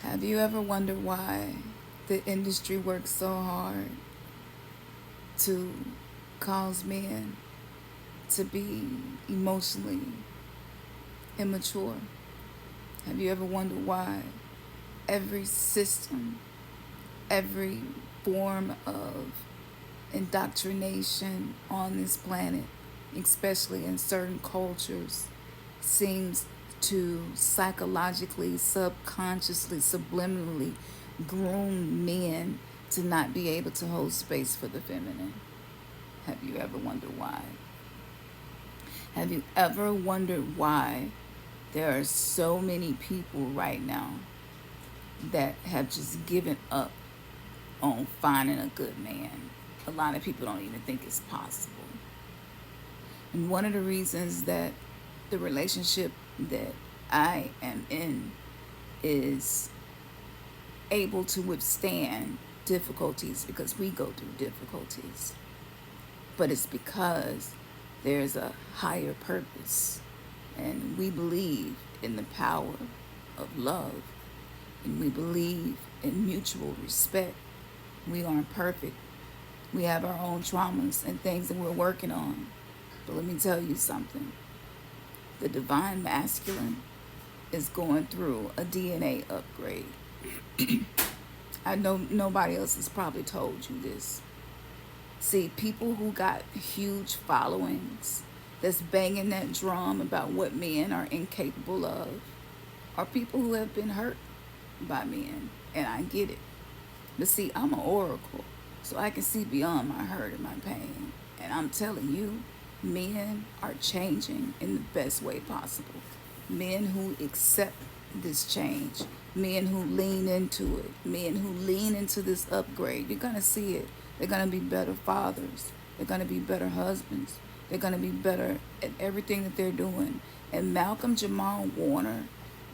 Have you ever wondered why the industry works so hard to cause men to be emotionally immature? Have you ever wondered why every system, every form of indoctrination on this planet, especially in certain cultures, seems to psychologically, subconsciously, subliminally groom men to not be able to hold space for the feminine? Have you ever wondered why? Have you ever wondered why there are so many people right now that have just given up on finding a good man? A lot of people don't even think it's possible. And one of the reasons that the relationship that I am in is able to withstand difficulties because we go through difficulties, but it's because there's a higher purpose, and we believe in the power of love, and we believe in mutual respect. We aren't perfect. We have our own traumas and things that we're working on. But let me tell you something. The divine masculine is going through a DNA upgrade. I know nobody else has probably told you this. See, people who got huge followings that's banging that drum about what men are incapable of are people who have been hurt by men. And I get it. But see, I'm an oracle, so I can see beyond my hurt and my pain. And I'm telling you, men are changing in the best way possible. Men who accept this change, men who lean into it, men who lean into this upgrade. You're going to see it. They're going to be better fathers. They're going to be better husbands. They're going to be better at everything that they're doing. And Malcolm Jamal Warner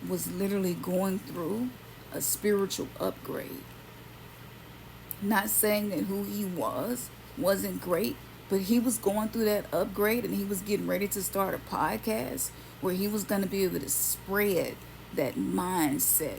was literally going through a spiritual upgrade. Not saying that who he wasn't great, but he was going through that upgrade, and he was getting ready to start a podcast where he was going to be able to spread that mindset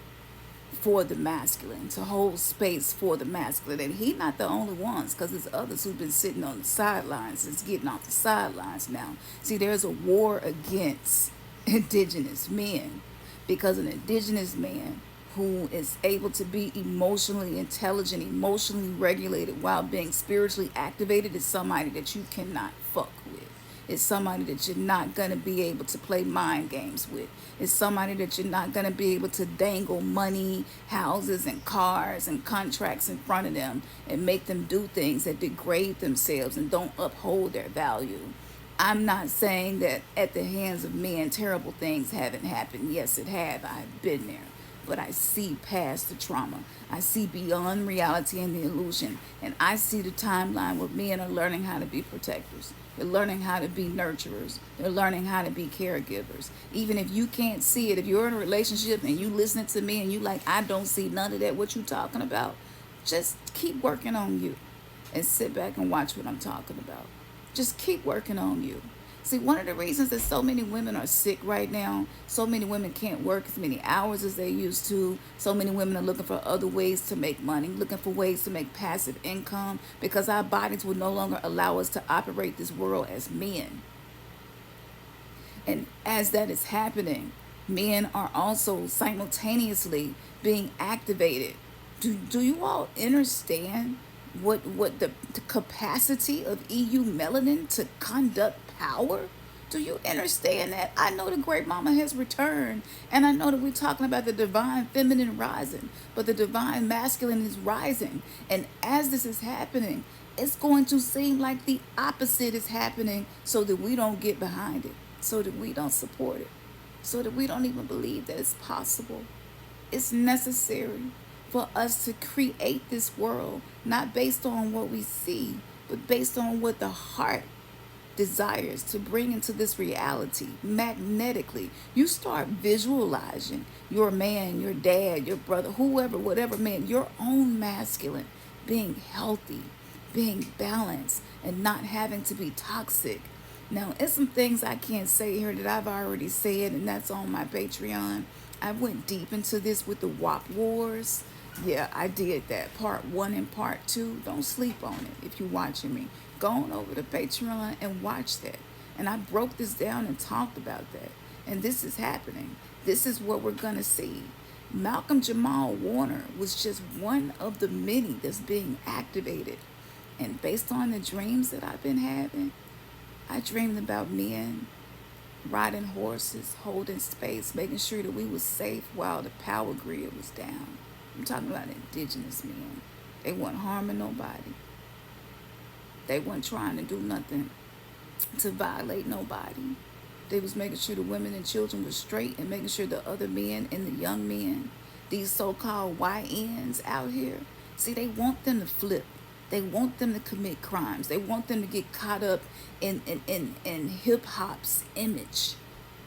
for the masculine, to hold space for the masculine. And he not the only ones, because there's others who've been sitting on the sidelines. It's getting off the sidelines now. See, there's a war against indigenous men, because an indigenous man who is able to be emotionally intelligent, emotionally regulated while being spiritually activated is somebody that you cannot fuck with. It's somebody that you're not going to be able to play mind games with. It's somebody that you're not going to be able to dangle money, houses, and cars and contracts in front of them and make them do things that degrade themselves and don't uphold their value. I'm not saying that at the hands of men terrible things haven't happened. Yes, it have. I've been there. But I see past the trauma. I see beyond reality and the illusion. And I see the timeline where men are learning how to be protectors. They're learning how to be nurturers. They're learning how to be caregivers. Even if you can't see it, if you're in a relationship and you listening to me and you like, I don't see none of that, what you talking about? Just keep working on you and sit back and watch what I'm talking about. Just keep working on you. See, one of the reasons that so many women are sick right now, so many women can't work as many hours as they used to, so many women are looking for other ways to make money, looking for ways to make passive income, because our bodies will no longer allow us to operate this world as men. And as that is happening, men are also simultaneously being activated. Do you all understand what the capacity of EU melanin to conduct power? Do you understand that? I know the great mama has returned, and I know that we're talking about the divine feminine rising, but the divine masculine is rising. And as this is happening, it's going to seem like the opposite is happening, so that we don't get behind it, so that we don't support it, so that we don't even believe that it's possible. It's necessary for us to create this world, not based on what we see, but based on what the heart desires to bring into this reality magnetically. You start visualizing your man, your dad, your brother, whoever, whatever man, your own masculine being healthy, being balanced, and not having to be toxic. Now, it's some things I can't say here that I've already said, and that's on my Patreon. I went deep into this with the WAP Wars. Yeah, I did that. Part 1 and part 2. Don't sleep on it if you're watching me. Go on over to Patreon and watch that. And I broke this down and talked about that. And this is happening. This is what we're going to see. Malcolm Jamal Warner was just one of the many that's being activated. And based on the dreams that I've been having, I dreamed about men riding horses, holding space, making sure that we was safe while the power grid was down. I'm talking about indigenous men. They weren't harming nobody. They weren't trying to do nothing to violate nobody. They was making sure the women and children were straight and making sure the other men and the young men, these so-called YNs out here, see, they want them to flip. They want them to commit crimes. They want them to get caught up in hip-hop's image.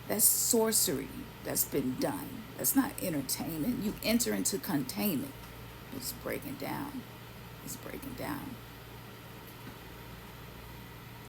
That's sorcery that's been done. That's not entertainment. You enter into containment. It's breaking down. It's breaking down.